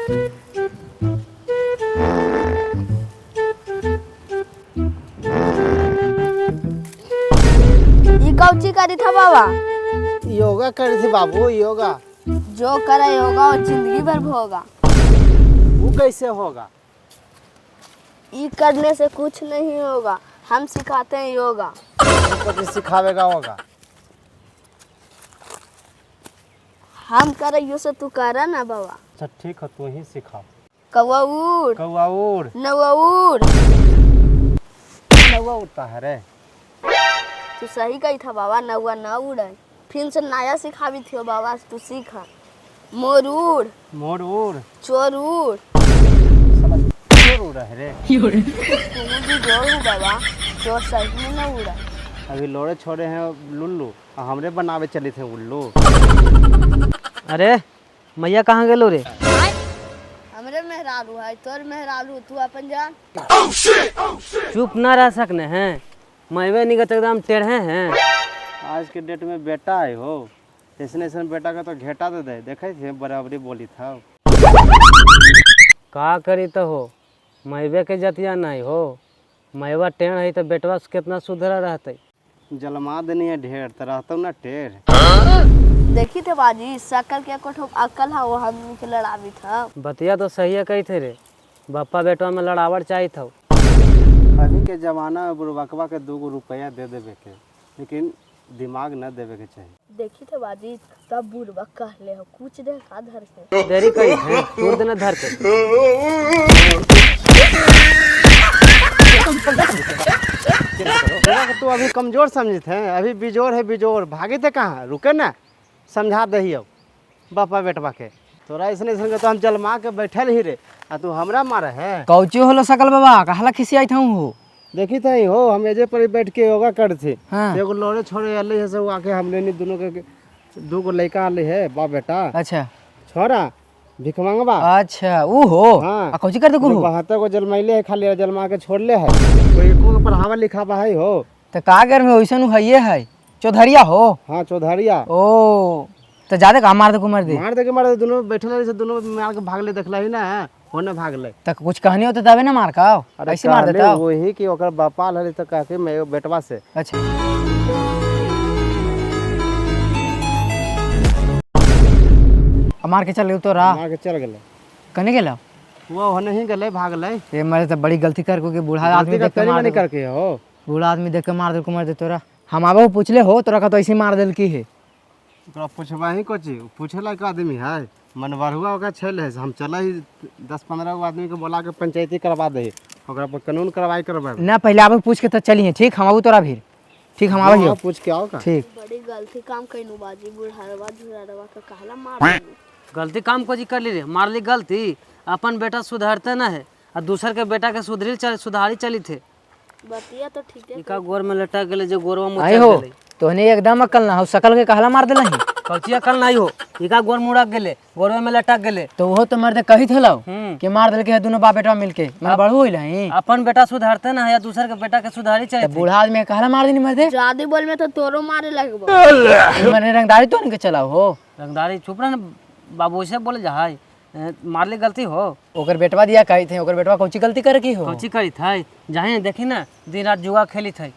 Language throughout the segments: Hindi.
ये कौची करी था बाबा? योगा करी थी बाबू, योगा। जो करे योगा वो जिंदगी भर होगा। वो कैसे होगा? ये करने से कुछ नहीं होगा, हम सिखाते हैं योगा। तो सिखावेगा होगा। हम करे यो से तू करा ना बाबा। अच्छा ठीक है, तू ही सिखा। कौवा उड़, कौवा उड़। नौवा उड़। नौवा उड़ता है रे। तू सही कही था बाबा, नौवा न उड़े। फिर से नया सिखावी थी बाबा, तू सीखा। मोर उड़, मोर उड़। चोर उड़। साला चोर उड़ है रे। तू भी जोर हूँ बाबा, चोर सही में न उड़ा। अभी लोड़े छोड़े हैं लुल्लू, हमरे बनावे चले थे उल्लू। अरे मैया कहाँ गेलो रे? हमरे मेहरारू है, तोर मेहरारू, तू अपन जान। चुप ना रह सकने हैं, मैवे निगत एकदम टेढ़े हैं। आज के डेट में बेटा है हो, ऐसे ऐसे बेटा का तो घेटा दे दे, देखे थे बराबरी बोली था। का करी तो हो, मैवे के जतिया नहीं हो। मैवा टेढ़ है तो बेटवा से कितना सुधरा रहते। जलमा देनी है ढेर तो रहता ना टेढ़। देखी थे बाजी, सकल के कोठो अकल है वो हम के लड़ावी था। बतिया तो सही है कही थे रे, बप्पा बेटवा में लड़ावट चाहिए था। अभी के जमाना में बुढ़बकवा के 2 रुपया दे देवे के, लेकिन दिमाग न देवे के चाहिए। देखी थे बाजी, तब बुढ़बा कहले हो कुछ दे का धर से। देरी कही है, तोड़ देना धर के। तू अभी कमजोर समझे थे, अभी बिजोर है बिजोर, भागे थे कहाँ, रुके ना, समझा दही अब बापा बेटवा के। तोरा ऐसे तो हम जलमा के बैठल ही रे, आ तू हमरा मारे है। कौची होलो सकल बाबा, कहला खिसियाई था हो। देखी थी हो, हम एजे पर बैठ के योगा कर थे। हाँ। एगो लोड़े छोड़े अले है, सब आके हमने नहीं दोनों के 2 लड़का अले है, बाप बेटा। अच्छा छोरा भिख मांगबा। अच्छा वो हो। हाँ। कौची करते को? 72 को जलमैले है, खाली जलमा के छोड़ले है, कोई एको के पढ़ावा लिखावा है हो। तो कागर में वैसन हइये है, चौधरिया हो। हाँ चौधरिया। ओ तो ज्यादा का मार दे को मार दे। मार दे दोनों बैठल रहे से, दोनों मार के भागले, देखला ही ना होने भागले। तो कुछ कहनी हो तो तबे ना मार का ऐसे मार देता। वही कि ओकर बापा लरे तो कह के मैं बेटवा से। अच्छा मार के चल गए तो रहा, मार के चल गए। कने गेला वो होने ही गले, भागले। ये मेरे तो बड़ी गलती कर को के बूढ़ा आदमी देख के मार नहीं करके हो। बूढ़ा आदमी देख के मार दे को मार दे तोरा। हम आबो पूछले हो तोरा का तो ऐसे मार देल की है। तोरा पूछबा ही कोची, पूछे लायक आदमी है, मनवरुआ ओका छल है। हम चला ही 10-15 गो आदमी के बोला के पंचायती करवा दे, ओकरा पर कानून कार्रवाई करवा ना पहले आबो पूछ के तो चलिए। ठीक हम आबू तोरा भीड़। ठीक हम आबो पूछ के आओ का। ठीक। बड़ी गलती काम कइनु बाजी, बुढ़ावा झुरावा का कहला मार देलू। गलती काम को जी कर ली रे, मार ली गलती। अपन बेटा सुधारते ना है और दूसर के बेटा के सुधारी चली थे। बतिया तो ठीक है। इका गोर में लटक गेले, जो गोरवा में आई चल हो गेले। तोहने एकदम अकल ना हो, सकल के कहला मार देला ही। कौची अकल नहीं हो, इका गोर मुड़क गेले, गोरवा में लटक गेले। तो वो तो मर्द कही थलो कि मार देल के दोनों बाप बेटा मिलके मैं बड़ू होइल हई। अपन बेटा सुधारते ना है या दूसर के बेटा के सुधारी चाहिए थे। बूढ़ा आदमी कहला मार देनी मर्दे। ज्यादा बोल में तो तोरो मारे लगबो। मैंने रंगदारी तो नहीं के चलाओ हो। रंगदारी चुप रह बाबू से बोले जहाई मार ली गलती हो। ओकर बेटवा दिया कही थे, ओकर बेटवा कौची गलती करे की हो। कौची करी थी, जहाँ देखी ना दिन रात जुआ खेली थी।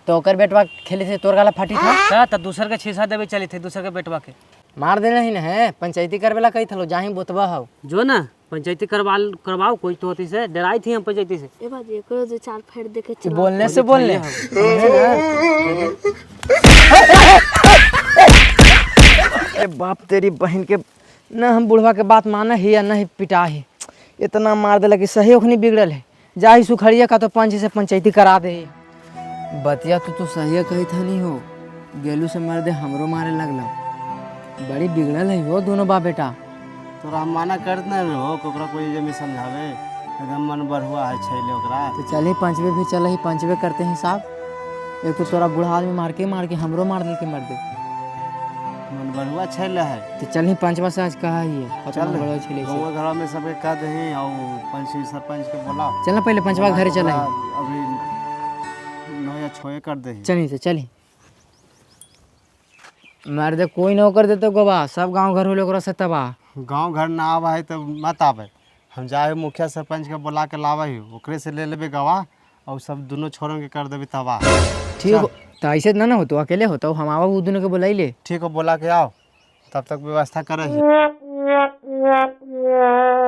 तो ओकर बेटवा खेले थे, तोर गाला फाटी था तो दूसर के छीसा देवे चली थी, दूसर के बेटवा के मार देना ही ना है। पंचायती करवेला कही थलो, जाही बोतवा हो जो ना पंचायती करवाओ कोई तो होती से डराई थी हम पंचायती से। ए बाजी एकरो जे चाल फेर देखे चला। बोलने से बोलने अरे बाप तेरी बहन के ना, हम बुढ़वा के बात माना ही या नहीं पिटा ही। इतना मार देला कि सही ओखनी बिगड़ल है। जाही सुखड़िया का तो पंच से पंचायती करा दे। बतिया तो सही कही था नहीं हो, गेलू से मार दे हमरो मारे लगला। बड़ी बिगड़ल है वो दोनों बाप बेटा। तोरा हम माना करत ना हो, ओकरा कोई जमी समझावे, एकदम मन बढ़ुआ है छैले ओकरा। तो चल ही पंचवे भी चल ही पंचवे करते हैं साहब। एक तो तोरा बूढ़ा आदमी मार के हमरो मार दे के मर दे। मन बढ़ुआ छैले है। तो चल ही पंचवा से आज कहा ही है। चल गाँव घर में सबके कह दही और पंच सरपंच के बोला। चल ना पहले पंचवा घर चल अभी 9 या 6 कर दही। चली से चली मार दे कोई न कर दे तो गवा सब गांव घर होले ओकरा से तबाह। गाँव घर ना आवा है तो मत आवे। हम जाए मुखिया सरपंच के बुला के लावा ही, ओकरे से ले लेबे गवाह और सब दोनों छोरों के कर देबे तबाह। ठीक हो तो ऐसे ना हो तो अकेले होता हम आवा वो दोनों के बुलाई ले। ठीक हो, बोला के आओ, तब तक व्यवस्था करे।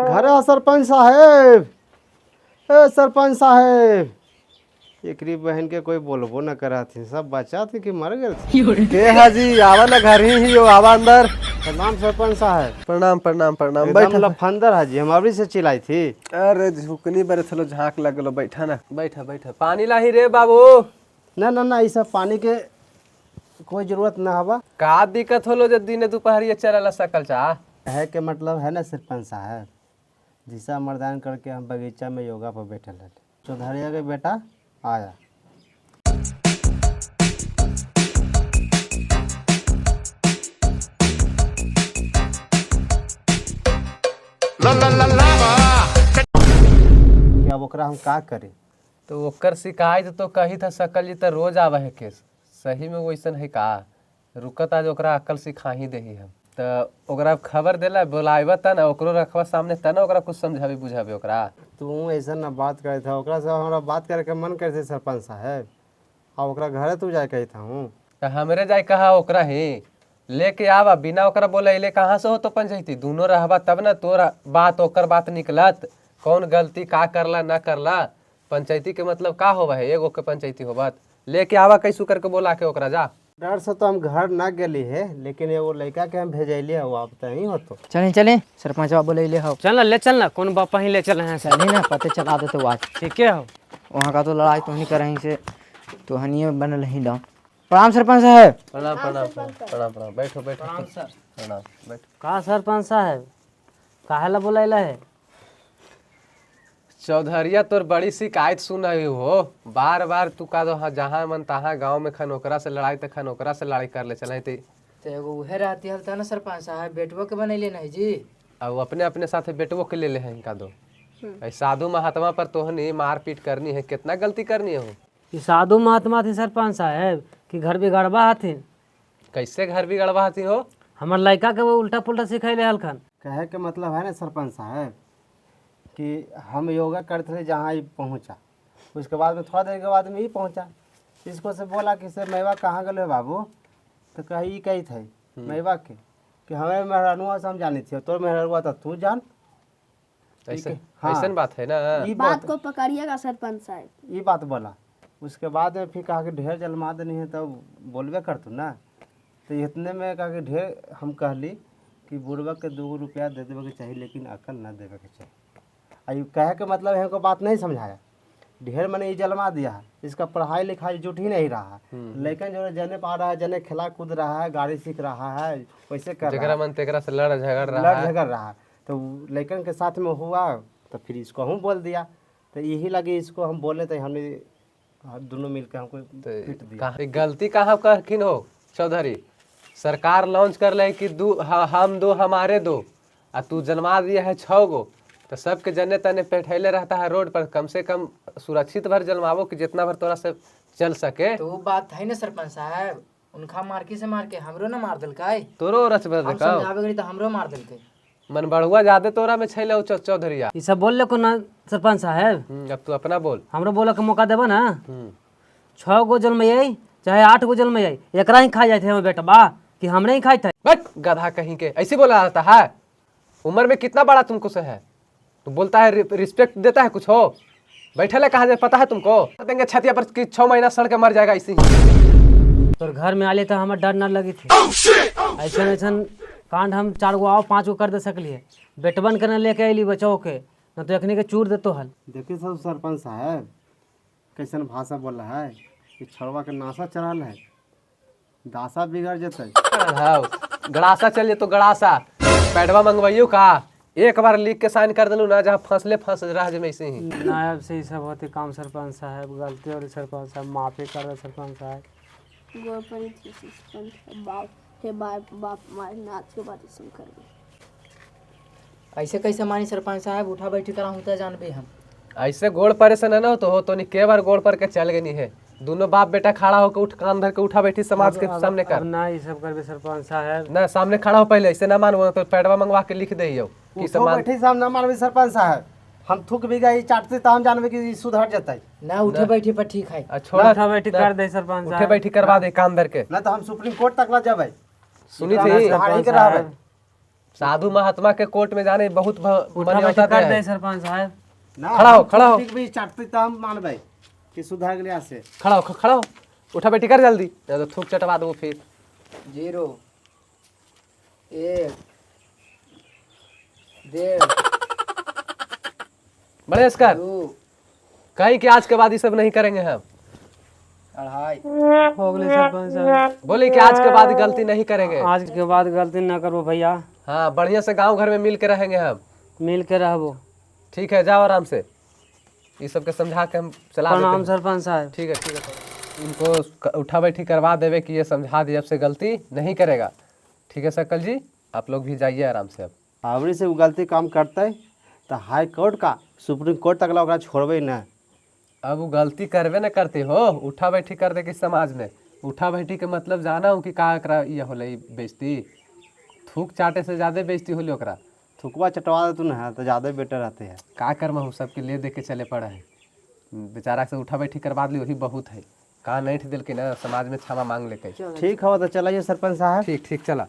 घर आ सरपंच साहेब, ए सरपंच साहेब। एकरी बहन के कोई बोलबो न करा थी, सब बचा थे कि मर गए थे। के हाजी आवा ना घर ही हो, आवा अंदर। प्रणाम सरपंच साहब। प्रणाम प्रणाम प्रणाम। एकदम बैठा लफंदर हाजी, हम अभी से चिल्लाई थी। अरे झुकनी बरे थलो झांक लगलो, बैठा ना, बैठा बैठा। पानी लाही रे बाबू। ना ना ना, इस पानी के कोई जरूरत ना हवा। का दिक्कत होलो जब दिन दोपहरिया चरला सकल चा है के मतलब है ना सरपंच साहब, दिशा मर्दान करके हम बगीचा में योगा पर बैठे रहे। चौधरिया के बेटा आया। कि अब ओकरा हम का करें? तो ओकर शिकायत तो कही था सकल जी तो रोज आवा है केस। सही में वैसन है का? रुकत आज ओकरा अकल सिखा ही दही हम। तो ओकरा खबर देला बोलाइबा त ना, ओकरो रखवा सामने त ना, ओकरा कुछ समझाबे बुझाबे ओकरा। तू ऐसा ना बात करे था, ओकरा से हमरा बात करे के मन करे थे सरपंच साहब। और ओकरा घरे तू जाए कही था हूँ। तो हमरे जाए कहा ओकरा ही लेके आवा, बिना ओकरा बोले अले कहाँ से हो तो पंचायती दोनों रहबा तब ना तोरा बात ओकर बात निकलत। कौन गलती का करला ना करला, पंचायती के मतलब का होवा है, एगो के पंचायती होबत। लेके आवा कैसू करके बोला के ओकरा जा। डर से तो हम घर ना गेली है, लेकिन एगो लड़का के हम भेजलिए, वो आप तो ही हो तो। चलें चलें सरपंच बाबू बुलाई ले हो। चल ना ले चल ना, कौन बापा ही ले चल हैं सर। चलें ना, पते चला देते आज। ठीक है हो। वहाँ का तो लड़ाई तो नहीं करें से, तो हनिए बनल ही डाउन। प्रणाम सरपंच साहब। प्रणाम प्रणाम प्रणाम प्रणाम। बैठो बैठो प्रणाम बैठो। का सरपंच साहब काहे ला बोलाइला है? चौधरिया तोर बड़ी शिकायत सुनाई हो, बार बार तू का दो जहाँ मन तहाँ गांव में खन ओकरा से लड़ाई तो खन ओकरा से लड़ाई कर ले चले थे। तो एगो उहे रहती हल ना सरपंच साहब, बेटवो के बनैले नहीं जी। अब अपने अपने साथे बेटवो के ले हैं इनका दो। साधु महात्मा पर तोहनी मार पीट करनी है, कितना गलती करनी है। ये साधु महात्मा थी सरपंच साहब कि घर बिगड़बा हथिन? कैसे घर बिगड़वा हती हो? हमार लड़का के वो उल्टा पुल्टा सिखैले हलखन। कहे के मतलब है ना सरपंच साहब कि हम योगा करते थे जहाँ ही पहुँचा, उसके बाद में थोड़ा देर के बाद में ही पहुँचा। इसको से बोला कि से मैवा कहाँ गए बाबू, तो कही कही थे मैवा के कि हमें मेहरानुआ से हम जानी थी, तोर मेहरानुआ था तू जान। ऐसे हाँ। ऐसन बात है ना। ई बात को पकड़िएगा सरपंच साहब। ये बात बोला। उसके बाद में फिर कहा कि ढेर जलमा देनी है तो बोलबे कर तू ना। तो इतने में कहा कि ढेर हम कहली कि बुढ़वा के 2 रुपया दे देवे के चाहिए, लेकिन अकल ना देवे के चाहिए। आई कहे के मतलब है हमको बात नहीं समझाया। ढेर मैंने ये जलमा दिया है, इसका पढ़ाई लिखाई जुट ही नहीं रहा है। लेकिन जो जने पा रहा है, जने खेला कूद रहा है, गाड़ी सीख रहा है, वैसे कर रहा जगरा है, मन तेकरा से लड़ झगड़ रहा लड़ है। झगड़ रहा है। तो लड़कन के साथ में हुआ, तो फिर इसको हम बोल दिया। तो यही लगी इसको हम बोले, तो हमने दोनों मिलकर हमको पीट दिया। गलती कहाँ करखिन हो चौधरी? सरकार लॉन्च कर ले कि हम दो हमारे दो, आ तू जन्मा दिया है 6 गो। तो सबके जने तने बैठैले रहता है रोड पर, कम से कम सुरक्षित भर जलमावो कि जितना भर तोरा से चल सके। तो वो बात है ना सरपंच साहब, उनका मारकी से मार के हमरो ना मार दिलकै। तोरो रच भर हम देखा समझावे गरी तो हमरो मार दिलकै। मन बढ़ुआ ज्यादा तोरा में छैले चौधरिया। ये सब बोल ले को ना सरपंच साहब। अब तू अपना बोल। हमरो बोला के मौका देबा ना। 6 गो जन्मैयै चाहे 8 गो जन्मैयै, एकरा ही खा जाए थे हम बेटा बा कि हमने ही खाए थे। बट गधा कहीं के ऐसे बोला जाता है? उम्र में कितना बड़ा तुमको से है? तू बोलता है रिस्पेक्ट देता है कुछ हो? बैठे ले कहा जाए पता है तुमको? देंगे छतिया पर कि 6 महीना सड़ के मर जाएगा इसी। तो घर में आले तो हमें डर ना लगी थी। ऐसा ऐसा कांड हम 4 गो आओ 5 गो कर दे सकलिए। बेटबन करने लेके अली बचाओ के, न तो एखनी के चूर देतो हल। देखिए सब सरपंच साहब कैसन भाषा बोल रहा है कि छड़वा के नासा चढ़ल है, दासा बिगड़ जते। गड़ासा चलिए तो गड़ासा पैडवा मंगवाइयो का, एक बार लिख के साइन कर दिलू ना, जहाँ फंसले फंस रहा जब ऐसे ही। नायब से ही सब होते काम सरपंच साहब, गलती और सरपंच साहब माफी कर दे सरपंच साहब। गोर पड़ी थी सरपंच बाप हे बाप मारे नाच के बात सुन कर गए। ऐसे कैसे मानी सरपंच साहब, उठा बैठी करा होता जानबे हम। ऐसे गोड़ परेशान है ना तो नहीं के बार गोड़ पर के चल गई है। दोनों बाप बेटा खड़ा होकर उठ कान धर के उठा बैठी समाज के सामने कर ना ये सब करबे सरपंच साहब। ना, सामने खड़ा हो पहले, ऐसे ना मानो तो पैडवा मंगवा के लिख दे। कि उठो समाज बैठे से हम ना मानबे सरपंच साहब, हम थूक भी गई चाटते तो हम जानबे कि ई सुधर जतै। ना उठे बैठे पर ठीक है। छोड़ा उठा बैठी कर दे सरपंच उठे साहब। बैठी करवा दे काम दर के। ना तो हम सुप्रीम कोर्ट तक ला जबै। सुनी एकरा में थी सुधार ही के रहबै। साधु महात्मा के कोर्ट में जाने बहुत उठा मान्यता बैठी कर दिया दे है। सरपंच साहब। ना खड़ा हो, हम खड़ा हो। ठीक भी चाटते तो हम मानबै कि सुधर गेलिया से। खड़ा हो खड़ा हो, उठा बैठी कर जल्दी, नहीं तो थूक चटवा दो फिर। 0 1 1.5 बड़े इसकर 2 कहीं कि आज के बाद ये सब नहीं करेंगे हम। 2.5 हो गए सरपंच साहब। बोले कि आज के बाद गलती नहीं करेंगे। आज के बाद गलती ना करो भैया, हाँ बढ़िया से गांव घर में मिल के रहेंगे हम। मिल के रहबो। ठीक है जाओ आराम से, ये सब के समझा के हम चला देते प्रणाम हैं। सरपंच साहब। ठीक है ठीक है, इनको उठा बैठी करवा देवे कि ये समझा दिए अब से गलती नहीं करेगा। ठीक है सकल जी, आप लोग भी जाइए आराम से अब। आवरी से वो गलती काम करते तो हाई कोर्ट का सुप्रीम कोर्ट तक ला ओकरा छोड़बै ना। अब वो गलती करवे न करते हो, उठा बैठी कर दे कि समाज में। उठा बैठी के मतलब जाना हूँ कि का एकरा ये होले बेइज्जती, थूक चाटे से ज्यादा बेइज्जती होले ओकरा। थुकवा चटवा दे तू ना तो ज़्यादा बेटर रहते हैं। का कर्म हूँ सबके ले दे के चले पड़ा है, बेचारा से उठा बैठी करवा दी वही बहुत है। कहा नहीं दिल के ना समाज में क्षमा मांग लेके। ठीक हो तो चलाइए सरपंच साहब। ठीक ठीक चला।